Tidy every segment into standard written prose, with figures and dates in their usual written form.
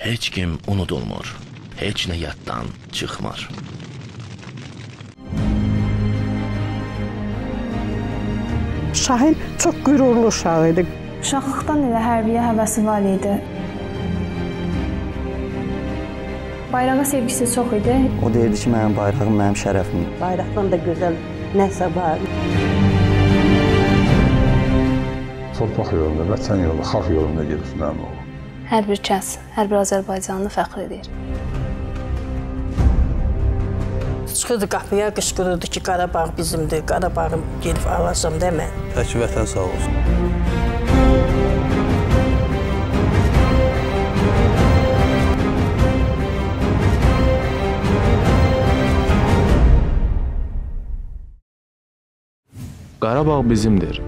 Heç kim unudulmur, heç nə yaddan çıxmır. Şahin çox qürurlu uşaq idi. Uşaqlıqdan elə hərbiyə həvəsi var idi. Bayrağa sevgisi çox idi. O deyirdi ki, mənim bayrağım mənim şərəfim. Bayraqdan da gözəl nəsə var. Torpaq yolunda, vətən yolunda, xalq yolunda gedir mənim oğlum. Hər bir kəs, hər bir Azərbaycanlı fəxr edir. Çıxırdı qapıya, qışqırırdı ki, Qarabağ bizimdir, Qarabağım gelib alacam demə. Tək vətən sağ olsun. Qarabağ bizimdir.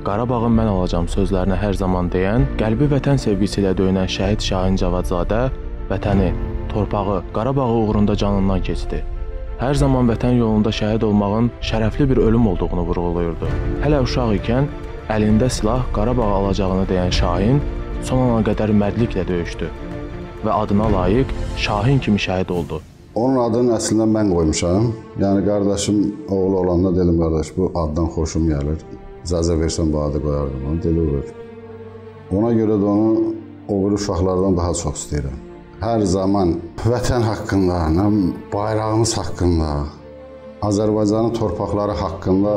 Qarabağı mən alacam sözlərini hər zaman deyən, qəlbi vətən sevgisi ilə döyünən şəhid Şahin Cavadzadə vətəni, torpağı, Qarabağı uğrunda canından keçdi. Hər zaman vətən yolunda şəhid olmağın şərəfli bir ölüm olduğunu vurğulayırdı. Hələ uşaq ikən əlində silah Qarabağı alacağını deyən Şahin son ana qədər mərdliklə döyüşdü və adına layiq Şahin kimi şəhid oldu. Onun adını əslində mən qoymuşam. Yəni qardaşım oğlu olanda dedim, qardaş bu addan xoşum gəlir. İcazə versən bu adı qoyardım onu, deli olur. Ona görə də onu o bir uşaqlardan daha çox istəyirəm. Hər zaman vətən haqqında, bayrağımız haqqında, Azərbaycanın torpaqları haqqında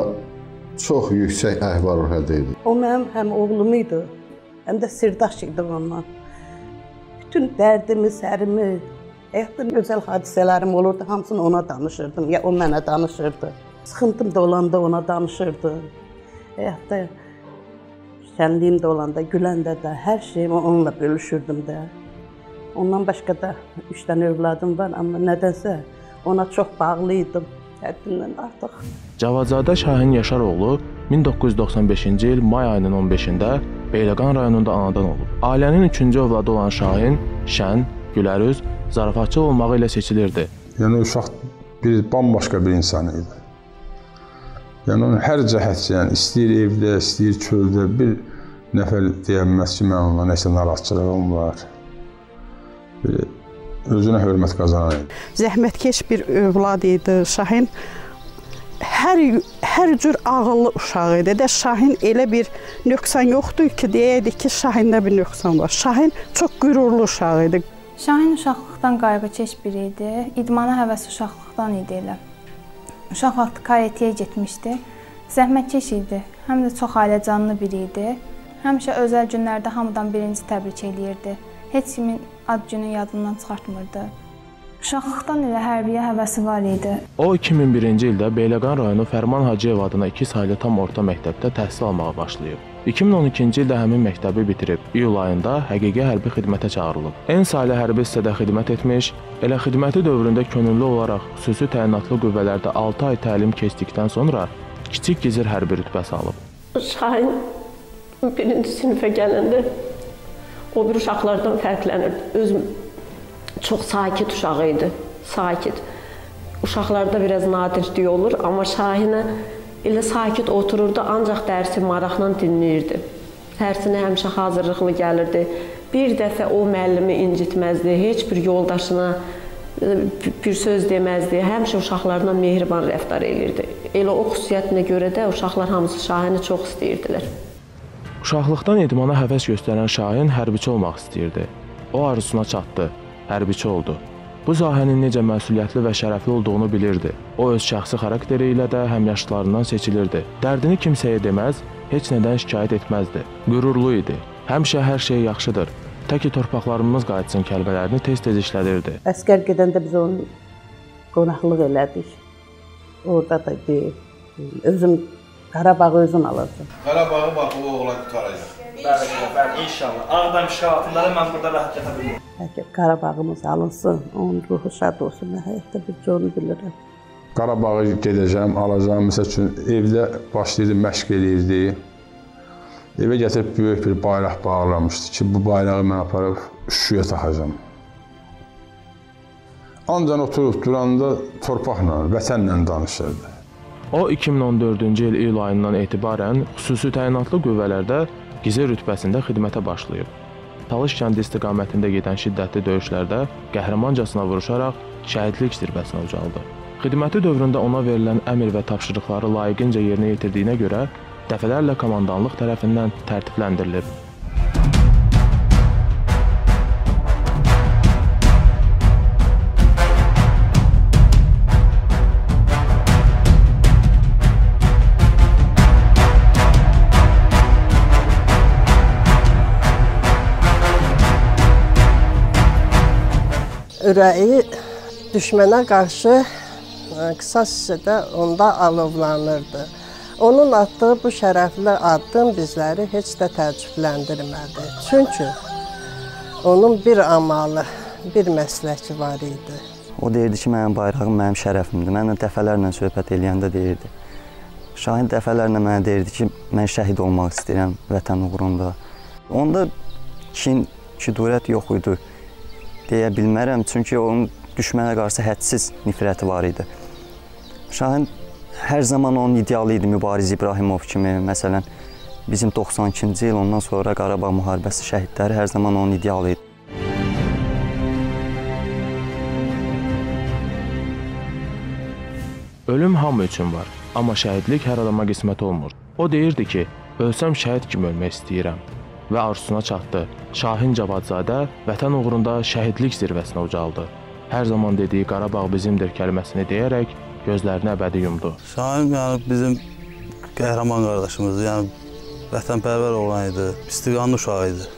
çox yüksək əhval-ruhiyyədə idi. O mənim həm oğlum idi, həm də sirdaş idi ondan. Bütün dərdimi, sərimi, həyatda gözəl hadisələrim olurdu, hamısını ona danışırdım, ya o mənə danışırdı. Sıxıntım da olanda ona danışırdı. Həyatda şənliyim də olanda, güləndə də, hər şeyimi onunla bölüşürdüm də. Ondan başqa da 3 dənə övladım var, amma nədənsə ona çox bağlıydım, həddindən artıq. Cavadzadə Şahin Yaşaroğlu 1995-ci il may ayının 15-də Beyləqan rayonunda anadan olub. Ailənin 3-cü övladı olan Şahin şən, gülərüz, zarafatçıl olmağı ilə seçilirdi. Yəni uşaq bambaşqa bir insan idi. Yəni onun hər cəhətçi, yəni istəyir evdə, istəyir çöldə bir nəfər deyəməz ki, mən onunla nəsə narahatçılığım var. Özünə hörmət qazanan idi. Zəhmətkeş bir övlad idi Şahin. Hər cür ağıllı uşaq idi. Şahin elə bir nöqsan yoxdur ki, deyəydik ki, Şahində bir nöqsan var. Şahin çox qürurlu uşaq idi. Şahin uşaqlıqdan qayğıkeş biri idi. İdmana həvəsi uşaqlıqdan idi elə. Uşaq vaxtı karatəyə getmişdi. Zəhmətkeş idi. Həm də çox ailəcanlı biri idi. Həmişə özəl günlərdə hamıdan birinci təbrik eləyirdi. Heç kimin ad günü yadından çıxartmırdı. Uşaqlıqdan elə hərbiyə həvəsi var idi. O 2001-ci ildə Beyləqan rayonu Fərman Hacıyev adına 2 saylı tam orta məktəbdə təhsil almağa başlayıb. 2012-ci ildə həmin məktəbi bitirib. İyul ayında həqiqi hərbi xidmətə çağırılıb. En saylı hərbi hissədə xidmət etmiş, elə xidməti dövründə könüllü olaraq xüsusi təyinatlı qüvvələrdə 6 ay təlim keçdikdən sonra kiçik gizir hərbi rütbəsi alıb. Şahin 1-ci sinifə gələndə o bir uşaqlardan fərqlənirdi. Özüm çox sakit uşağı idi, sakit. Uşaqlarda biraz nadirlik olur, amma Şahinə elə sakit otururdu, ancaq dərsi maraqla dinləyirdi. Dərsinə həmişə hazırlıqlı gəlirdi. Bir dəfə o müəllimi incitməzdi, heç bir yoldaşına bir söz deməzdi. Həmişə uşaqlarla mehriban rəftar edirdi. Elə o xüsusiyyətinə görə də uşaqlar hamısı Şahini çox istəyirdilər. Uşaqlıqdan idmana həvəs göstərən Şahin hərbiçi olmaq istəyirdi. O arzusuna çatdı, hərbiçi oldu. Bu sahənin necə məsuliyyətli və şərəfli olduğunu bilirdi. O öz şəxsi xarakteri ilə də həmyaşıdlarından seçilirdi. Dərdini kimsəyə deməz, heç nədən şikayət etməzdi. Qürurlu idi. Həmişə hər şey yaxşıdır. Tək ki torpaqlarımız qayıtsın kəlmələrini tez-tez işlədirdi. Əskər gedəndə biz onu qonaqlıq elədik. Orada da özüm Qarabağı özüm alacağım. Qarabağı bax, o oğlan qutaracaq. Bəli, inşallah. Ağdam şəhatında mən burada rahat yata bilmirəm. Bəlkə Qarabağımız alınsın, onun ruhu şad olsun, mən həyatda bir onu bilirəm. Qarabağı gedəcəm, alacağım, məsəl üçün evdə başlayırdı, məşq edirdi. Evə gətirib böyük bir bayraq bağlamışdı ki, bu bayrağı mən aparıb şüşüyə taxacam. Ancaq oturub duranda torpaqla, vətənlə danışırdı. O 2014-cü il iyul ayından etibarən xüsusi təyinatlı qüvvələrdə gizir rütbəsində xidmətə başlayıb. Talış kəndi istiqamətində gedən şiddətli döyüşlərdə qəhrəmancasına vuruşaraq şəhidlik zirvəsinə ucaldı. Xidməti dövründə ona verilən əmr və tapşırıqları layiqincə yerinə yetirdiyinə görə dəfələrlə komandanlıq tərəfindən tərtibləndirilib. Ürəyi düşmənə qarşı qısa hissədə onda alovlanırdı. Onun atdığı bu şərəfli addım bizləri heç də təəccübləndirmədi. Çünki onun bir amalı, bir məsləki var idi. O deyirdi ki, mənim bayrağım mənim şərəfimdir. Mənlə dəfələrlə söhbət eləyəndə deyirdi. Şahin dəfələrlə mənə deyirdi ki, mən şəhid olmaq istəyirəm vətən uğrunda. Onda kin, küdurət yox idi deyə bilmərəm, çünki onun düşmənə qarşı hədsiz nifrəti var idi. Şahin hər zaman onun idealı idi, Mübariz İbrahimov kimi. Məsələn, bizim 92-ci il, ondan sonra Qarabağ müharibəsi şəhidləri hər zaman onun idealı idi. Ölüm hamı üçün var, amma şəhidlik hər adama qismət olmur. O deyirdi ki, ölsəm şəhid kimi ölmək istəyirəm. Və arzusuna çatdı. Şahin Cavadzadə vətən uğrunda şəhidlik zirvəsinə ucaldı. Hər zaman dediyi Qarabağ bizimdir kəlməsini deyərək gözlərini əbədi yumdu. Şahin bizim qəhrəman qardaşımızdır, vətənpərvər olan idi, istiqanlı uşaq idi.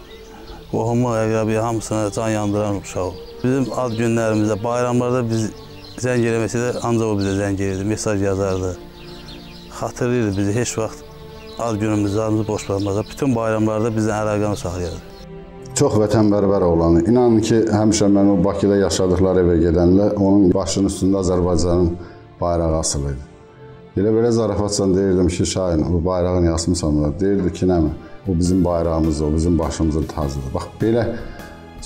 Qohumu, əqrəbiyə hamısına can yandıran uşaq. Bizim ad günlərimizdə, bayramlarda biz zəng eləməsə də ancaq o bizə zəng edirdi, mesaj yazardı. Xatırlayırdı bizi heç vaxt. Ad günümüzdə adımızı boş bırakmazlar. Bütün bayramlarda bizdən əlaqəni saxlayırdı. Çox vətənpərvər olanı. İnanın ki, həmişə mən o Bakıda yaşadıqları evə gedəndə onun başının üstündə Azərbaycanın bayrağı asılı idi. Belə zarafatla deyirdim ki, Şahin, o bayrağını yazmışsan da. Deyirdi ki, nəmi? O bizim bayrağımızdır, o bizim başımızın tacıdır. Bax, belə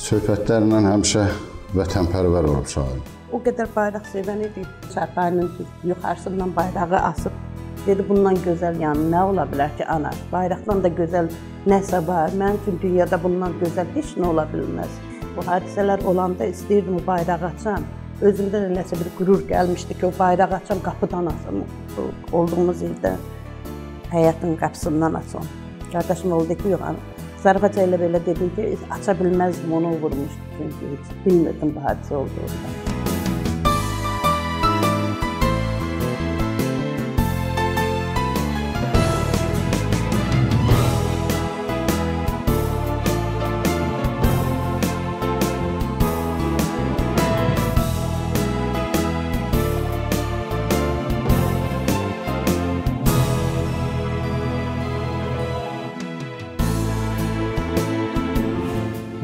söhbətlərlə həmişə vətənpərvər olub Şahin. O qədər bayraq sevən idi. Çarpayının yuxarısından bayrağı asıb. Dedi, bundan gözəl yanı nə ola bilər ki, ana? Bayraqdan da gözəl nəsə var. Mənim üçün dünyada bundan gözəl heç nə ola bilməz. Bu hadisələr olanda istəyirdim o bayrağı açam. Özümdə eləsə bir qürur gəlmişdi ki, o bayrağı açam, qapıdan açam. Olduğumuz ildə həyətin qapısından açam. Qardaşım oldu ki, yox, Zarafatca ilə belə dedim ki, aça bilməzdim, onu vurmuşdu. Çünki heç bilmirdim bu hadisə olduğunda.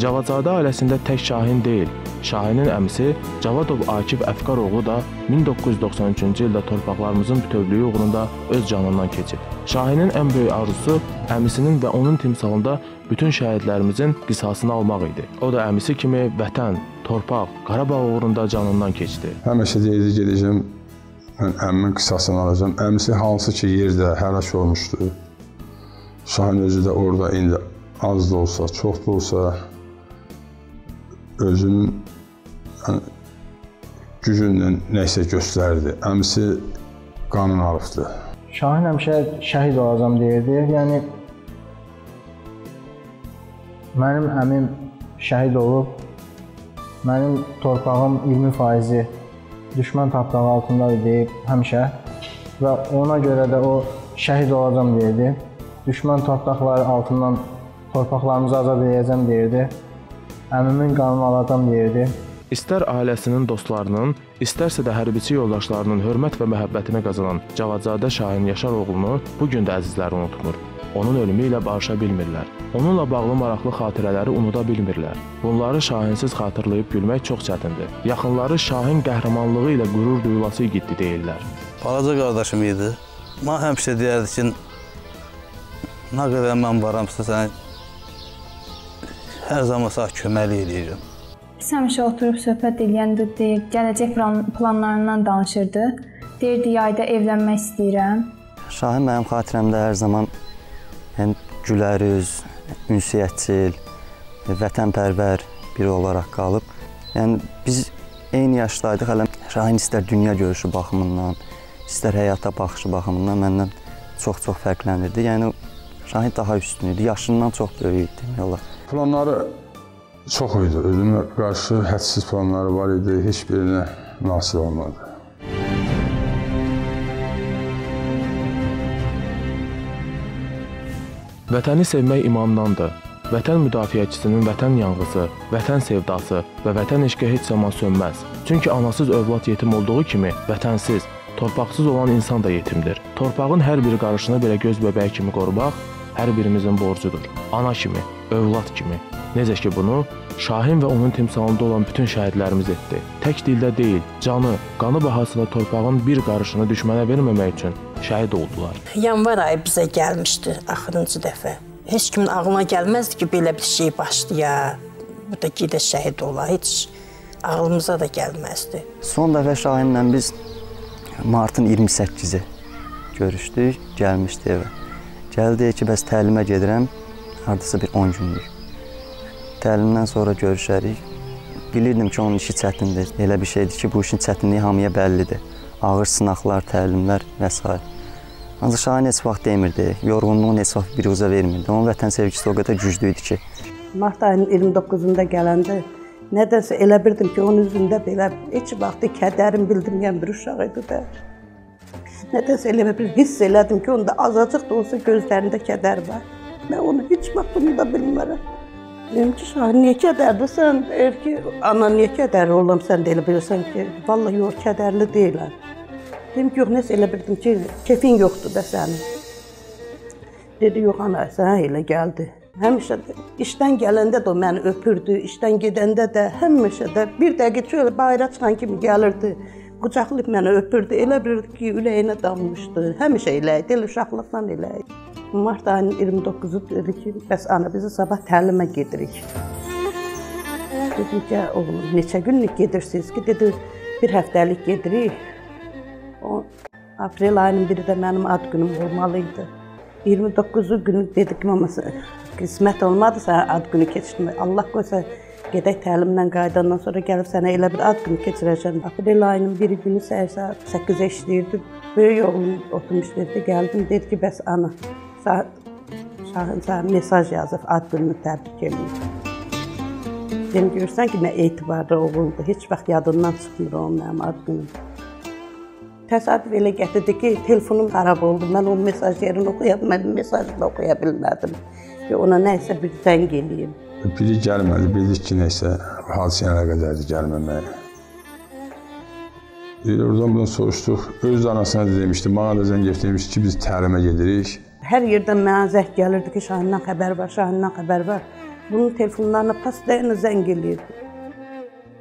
Cavadzadə ailəsində tək Şahin deyil, Şahinin əmisi Cavadov Akif Əfqaroğlu da 1993-cü ildə torpaqlarımızın bütövlüyü uğrunda öz canından keçib. Şahinin ən böyük arzusu əmisinin və onun timsalında bütün şəhidlərimizin qisasını almaq idi. O da əmisi kimi vətən, torpaq, Qarabağ uğrunda canından keçdi. Həmişə deyirdi, gedəcəm, mən əmmin qisasını alacağım. Əmisi hansı ki yerdə həlak olmuşdu. Şahin özü də orada indi az da olsa, çox da olsa özünün gücünlə nəsə göstərdi. Əmisi qanun alıbdı. Şahin həmişə şəhid olacam deyirdi. Yəni, mənim əmim şəhid olub, mənim torpağım 20% düşmən tapdağı altındadır deyib həmişə və ona görə də o şəhid olacam deyirdi. Düşmən tapdaqları altından torpaqlarımızı azad edəcəm deyirdi. Əmimin qanını alacam deyirdi. İstər ailəsinin, dostlarının, istərsə də hərbiçi yoldaşlarının hörmət və məhəbbətini qazanan Cavadzadə Şahin Yaşaroğlunu bugün də əzizləri unutmur. Onun ölümü ilə barışa bilmirlər. Onunla bağlı maraqlı xatirələri unuda bilmirlər. Bunları Şahinsiz xatırlayıb gülmək çox çətindir. Yaxınları Şahin qəhrəmanlığı ilə qürur duyulası igiddi deyirlər. Balaca qardaşım idi. Mən həmişə deyərdi ki, nə qədər mən varamsa sən hər zaman sağ köməli eləyirəm. Biz həmişə oturub söhbət eləyəndə deyib, gələcək planlarından danışırdı. Deyirdi, yayda evlənmək istəyirəm. Şahin mənim xatirəmdə hər zaman gülərüz, ünsiyyətçil, vətənpərvər biri olaraq qalıb. Yəni biz eyni yaşdaydıq, hələ Şahin istər dünya görüşü baxımından, istər həyata baxışı baxımından məndən çox-çox fərqlənirdi. Yəni Şahin daha üstün idi, yaşından çox böyük idi demək olar. Planları çox idi, özünə qarşı hədsiz planları var idi, heç birinə nasib olmadı. Vətəni sevmək imandandır. Vətən müdafiəçisinin vətən yanğısı, vətən sevdası və vətən eşqi heç zaman sönməz. Çünki anasız övlad yetim olduğu kimi vətənsiz, torpaqsız olan insan da yetimdir. Torpağın hər bir qarışını belə göz bəbəyi kimi qorumaq hər birimizin borcudur. Ana kimi, övlad kimi. Necə ki bunu Şahin və onun timsalında olan bütün şəhidlərimiz etdi. Tək dildə deyil, canı, qanı bahasına torpağın bir qarışını düşmənə verməmək üçün şəhid oldular. Yanvar ayı bizə gəlmişdi axırıncı dəfə. Heç kimin ağlına gəlməzdi ki, belə bir şey başlaya, bu da gedə şəhid ola, heç ağlımıza da gəlməzdi. Son dəfə Şahinlə biz martın 28-i görüşdük, gəlmişdi evə. Gəldi ki, bəs təlimə gedirəm, hardasa bir 10 günlük. Təlimdən sonra görüşərik. Bilirdim ki, onun işi çətindir. Elə bir şeydir ki, bu işin çətinliyi hamıya bəllidir. Ağır sınaqlar, təlimlər və s. Ancaq Şahin heç vaxt demirdi, yorğunluğun heç vaxt bir uza vermirdi. Onun vətən sevgisi o qədər güclü idi ki. Mart ayının 29-unda gələndə nədənsə elə bildim ki, onun üzündə belə heç vaxt kədərim bildirməyən bir uşaq idi də. Nədənsə elə bir hiss elədim ki, onda azacıq da olsa gözlərində kədər var. Mən onu heç vaxt onu da bilmərəm. Dedim ki, Şahin, niyə kədərlisən? Deyir ki, ana, niyə kədərli olam, sən də elə bilirsən ki, vallahi yox, kədərli deyiləm. Dedim ki, yox, nəsə elə bildim ki, kefin yoxdur da sənin. Dedi, yox, ana, sənə elə gəldi. Həmişə də, işdən gələndə də o məni öpürdü, işdən gedəndə də, həmişə də bir dəqiqə şöyle bayıra çıxan kimi gəlirdi, qucaqlayıb məni öpürdü, elə bilirdi ki, üləyinə dammışdı, həmişə elə idi, elə uşaqlıqdan elə idi. Mart ayının 29-u dedi ki, bəs ana, bizi sabah təlimə gedirik. Dedim ki, oğlum, neçə günlük gedirsiniz ki, dedi, bir həftəlik gedirik. Aprel ayının biri də mənim ad günüm olmalıydı. 29-u günü dedik, maması, qismət olmadı sənə ad günü keçirmək. Allah qoysa, gedək təlimdən qaydandan sonra gəlib sənə elə bir ad günü keçirəcəm. Aprel ayının biri günü səhər saat 8-ə işləyirdi. Böyük oğlum oturmuş dedi, gəldim, dedi ki, bəs ana, Şahin sənə mesaj yazıb, ad gününü təbrik edir. Dedim, görürsən ki, nə etibarlı oğuldur, heç vaxt yadından çıxmır o mənim ad günüm. Təsadüf elə gətirdi ki, telefonum xarab oldu, mən o mesaj yerini oxuya bilmədim, mesajı da oxuya bilmədim. Ona nəysə bir zəng eləyim. Biri gəlmədi, bildik ki, nəysə hadisəyə nə qədərdir gəlməməyə. Oradan buradan soruşduq, öz anasına da demişdi, bana da zəng demişdi ki, biz təlimə gedirik. Hər yerdən mənə zəng gəlirdi ki, Şahindən xəbər var, Şahindən xəbər var. Bunun telefonlarına pastayla zəng eləyirdi.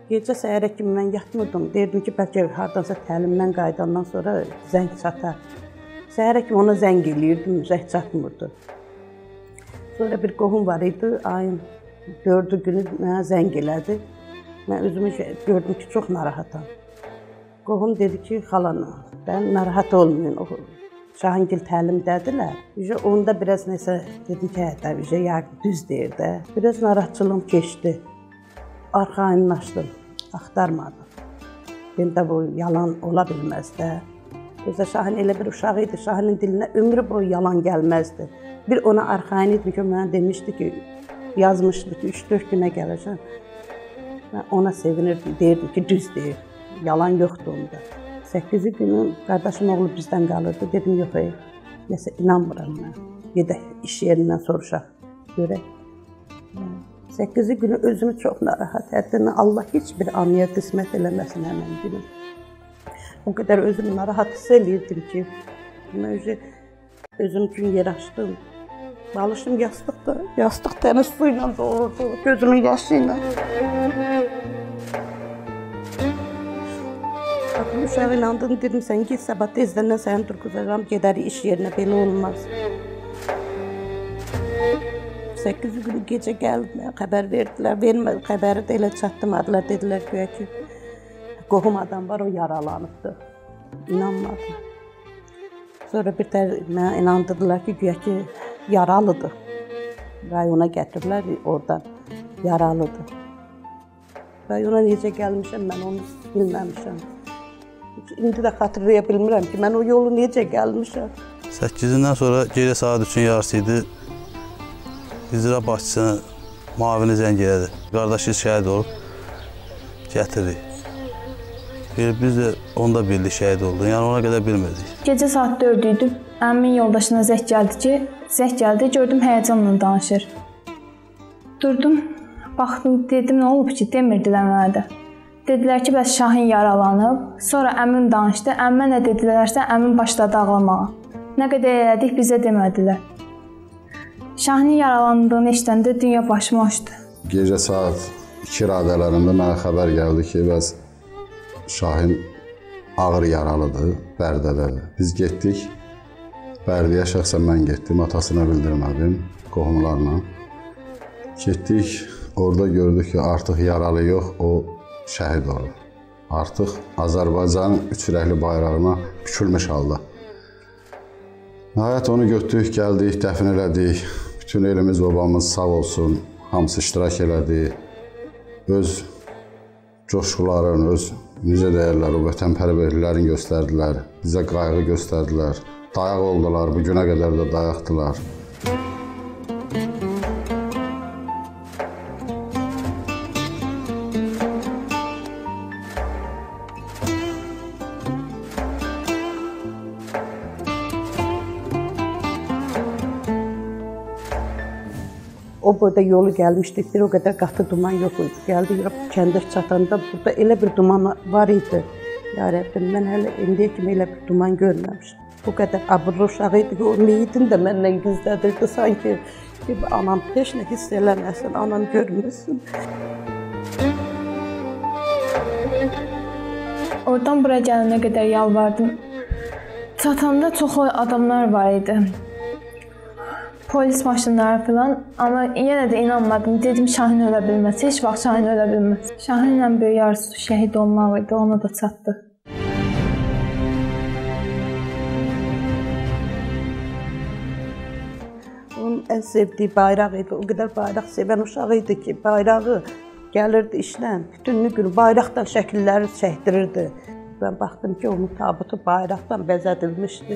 Gecə səhərə kimi mən yatmırdım, deyirdim ki, bəlkə hardansa təlimdən qaydandan sonra zəng çatar. Səhərə kimi ona zəng eləyirdim, zəng çatmırdı. Sonra bir qohum var idi, ayın 4-cü günü mənə zəng elədi. Mən özümü gördüm ki, çox narahatam. Qohum dedi ki, xalana, ben narahat olmayın, Şahingil təlimdədirlər. Onda biraz nəsə dedim ki, hə, düz deyir də. Biraz narahatçılığım keçdi. Arxayınlaşdım, axtarmadım. Dedim də bu yalan ola bilməz də. Özə Şahin elə bir uşaq idi, Şahinin dilinə ömrü boyu yalan gəlməzdi. Bir ona arxayın idi ki, mənə demişdi ki, yazmışdı ki, 3-4 günə gələcəm. Mən ona sevinirdim, deyirdim ki, düz deyir, yalan yoxdur onda. 8-ci günü qardaşım oğlu bizdən qalırdı. Dedim, yox, nəsə inanmıram mən. Gedək iş yerindən soruşaq, görək. 8-ci günü özümü çox narahat etdim. Allah heç bir anıya qismət eləməsin həmən günü. O qədər özümü narahat hiss eləyirdim ki, mən özüm üçün yer açdım. Balışım yastıqda, yastıq təmiz su ilə doğurdu, gözümün yaşı ilə. Uşağı inandın, dedim, sən git, sabah tezdən səni durquzacam, gedərik iş yerinə, belə olmaz. 8 günü gecə gəldi, xəbər verdilər, vermədi, xəbəri də elə çatdırmadılar, dedilər ki, qohum adam var, o yaralanıbdır. İnanmadım. Sonra bir də mənə inandırdılar ki, güya ki, yaralıdır. Rayona gətiriblər oradan. yaralıdır. Və ona necə gəlmişəm, mən onu bilməmişəm. İndi də xatırlaya bilmirəm ki, mən o yolu necə gəlmişəm. 8-dən sonra gecə saat 3-ün yarısı idi. İcra başçısına müavini zəng elədi. Qardaşı şəhid olub, gətirdik. Biz də onda bildik şəhid oldu, yəni ona qədər bilmirdik. Gecə saat 4 idi, əmimin yoldaşına zəng gəldi, gördüm həyəcanla danışır. Durdum, baxdım, dedim nə olub ki, demirdilər mənə də. Dedilər ki, bəs Şahin yaralanıb. Sonra əmim danışdı, əmmə nə dedilərsə, əmim başladı ağlamağa. Nə qədər elədik, bizə demədilər. Şahinin yaralandığını eşidəndə dünya başıma açdı. Gecə saat 2 radələrində mənə xəbər gəldi ki, bəs Şahin ağır yaralıdır, Bərdədədir. Biz getdik, Bərdiyə şəxsən mən getdim, atasına bildirmədim, qohumlarla. Getdik, orada gördük ki, artıq yaralı yox, o şəhid olub. Artıq Azərbaycanın 3 rəngli bayrağına bükülmüş halda. Nəhayət onu götürdük, gəldik, dəfn elədik. Bütün elimiz, obamız sağ olsun, hamısı iştirak elədi. Öz coşquların, öz necə deyirlər, o vətənpərvərliklərini göstərdilər. Bizə qayğı göstərdilər. Dayaq oldular, bu günə qədər də dayaqdılar. O boyda yolu gəlmişdik, bir o qədər qatı duman yox idi. Gəldik, kəndə çatanda burada elə bir duman var idi. Ya Rəbbim, mən hələ indiyə kimi elə bir duman görməmişdim. Bu qədər abırlı uşaq idi ki, o meyidini də məndən gizlədirdi. Sanki anam heç nə hiss eləməsin, anam görmürsün. Oradan bura gələnə qədər yalvardım. Çatanda çoxlu adamlar var idi. Polis maşınları falan, amma yenə də inanmadım. Dedim Şahin ölə bilməz, heç vaxt Şahin ölə bilməz. Şahinlə böyük arzusu şəhid olmaq idi, ona da çatdı. Onun ən sevdiyi bayraq idi, o qədər bayraq sevən uşaq idi ki, bayrağı gəlirdi işlən, bütün gün bayraqdan şəkilləri çəkdirirdi. Mən baxdım ki, onun tabutu bayraqdan bəzədilmişdi.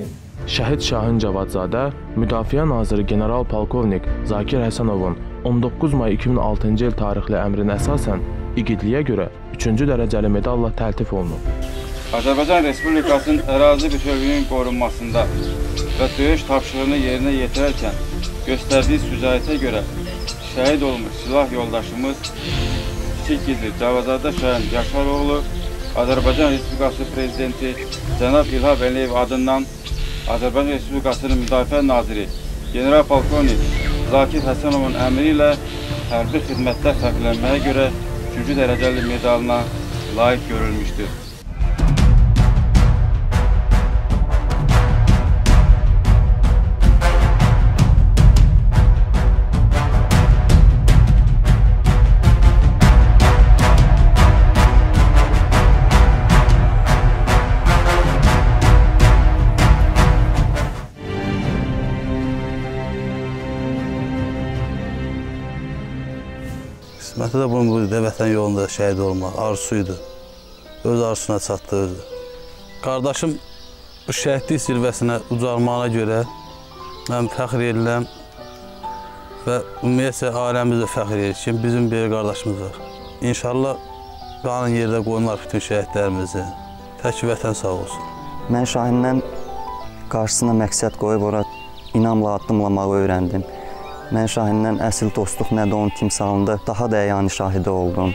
Şəhid Şahin Cavadzadə Müdafiə naziri general-polkovnik Zakir Həsənovun 19 may 2006-cı il tarixli əmrinə əsasən igidliyə görə 3-cü dərəcəli medalla təltif olunub. Azərbaycan Respublikasının ərazi bütövlüyünün qorunmasında və döyüş tapşırığını yerinə yetirərkən göstərdiyi sücaətə görə şəhid olmuş silah yoldaşımız Kiçik Gizli Cavadzadə Şahin Yaşaroğlu Azərbaycan Respublikası Prezidenti Cənab İlham Əliyev adından Azərbaycan Respublikasının Müdafiə Naziri General-Polkovnik Zakir Həsənovun əmri ilə hərbi xidmətdə fərqlənməyə görə 3-cü dərəcəli medalına layiq görülmüşdür. Qisməti də bunun buydu, vətən yolunda şəhid olmaq arzusuydu. Öz arzusuna çatdı özü. Qardaşım bu şəhidlik zirvəsinə ucalmağına görə mən fəxr edirəm və ümumiyyətlə ailəmiz də fəxr edir ki, bizim bir qardaşımız var. İnşallah qanun yerdə qoyurlar bütün şəhidlərimizi. Tək vətən sağ olsun. Mən Şahindən qarşısına məqsəd qoyub ora inamla addımlamağı öyrəndim. Mən Şahindən əsl dostluq nədir onun timsalında daha da əyani şahidi oldum.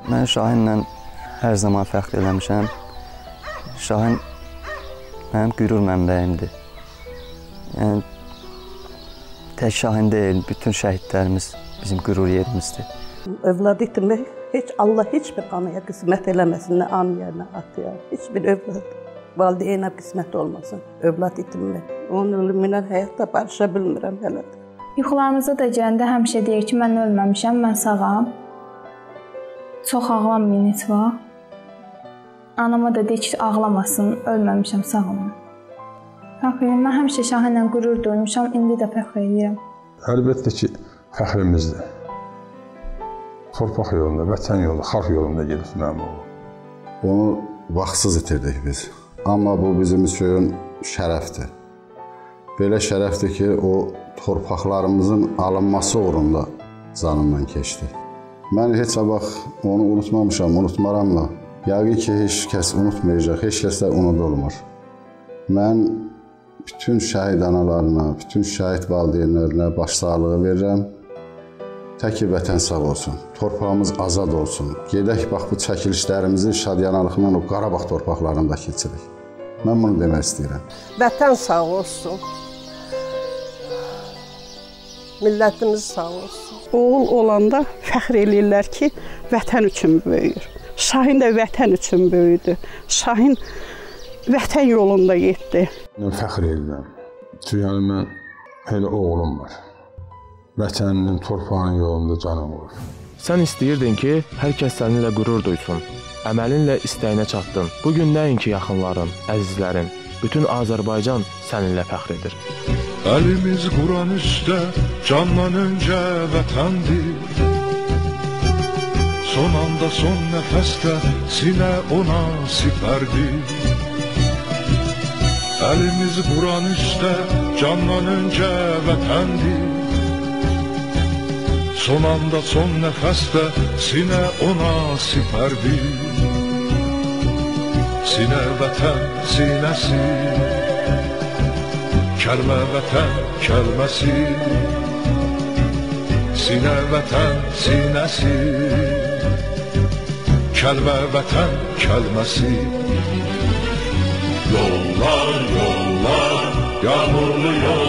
Mən Şahinlə hər zaman fəxr eləmişəm. Şahin mənim qürur mənbəyimdir. Yəni, tək Şahin deyil, bütün şəhidlərimiz bizim qürur yerimizdir. Övladı itirmək, Allah heç bir anaya qismət eləməsin, nə anaya, nə atıya. Heç bir övlad, valideynə qismət olmasın, övlad itirmək. Onun ölümündən həyatda barışa bilmirəm hələ də. Yuxularımıza da gələndə həmişə deyir ki, mən ölməmişəm, mən sağam. Çox ağlamayın heç vaxt. Anama da deyir ki, ağlamasın, ölməmişəm, sağam. Fəxr edirəm, mən həmişə Şahinlə qürur duymuşam, indi də fəxr edirəm. Əlbəttə ki, fəxrimizdir. torpaq yolunda, vətən yolunda, xalq yolunda gedib mənim oğlum. Onu vaxtsız itirdik biz. Amma bu bizim üçün şərəfdir. Belə şərəfdir ki, o torpaqlarımızın alınması uğrunda canından keçdi. Mən heç vaxt onu unutmamışam, unutmaram da. Yəqin ki, heç kəs unutmayacaq, heç kəs də unudulmur. Mən bütün şəhid analarına, bütün şəhid valideynlərinə başsağlığı verirəm. Tək ki, vətən sağ olsun, torpağımız azad olsun. Gedək, bax, bu çəkilişlərimizi şadyanlıqla o Qarabağ torpaqlarında keçirik. Mən bunu demək istəyirəm. Vətən sağ olsun. Millətimiz sağ olsun. Oğul olanda fəxr eləyirlər ki, vətən üçün böyüyür. Şahin də vətən üçün böyüdü. Şahin vətən yolunda getdi. Mən fəxr edirəm. Çünki yəni mən elə oğlum var. Vətəninin, torpağının yolunda canım olur. Sən istəyirdin ki, hər kəs səninlə qürur duysun. Əməlinlə istəyinə çatdın. Bugün nəinki yaxınların, əzizlərin, bütün Azərbaycan səninlə fəxr edir. Əlimiz Quran üstə candan öncə vətəndir. Son anda, son nəfəsdə sinə ona sipərdir. Əlimiz Quran üstə candan öncə vətəndir. Son anda, son nəfəsdə sinə ona sipərdir. Sinə vətən sinəsi, kəlmə vətən kəlməsi. Sinə vətən sinəsi, kəlmə vətən kəlməsi. Yollar, yollar, yağmurlu yollar.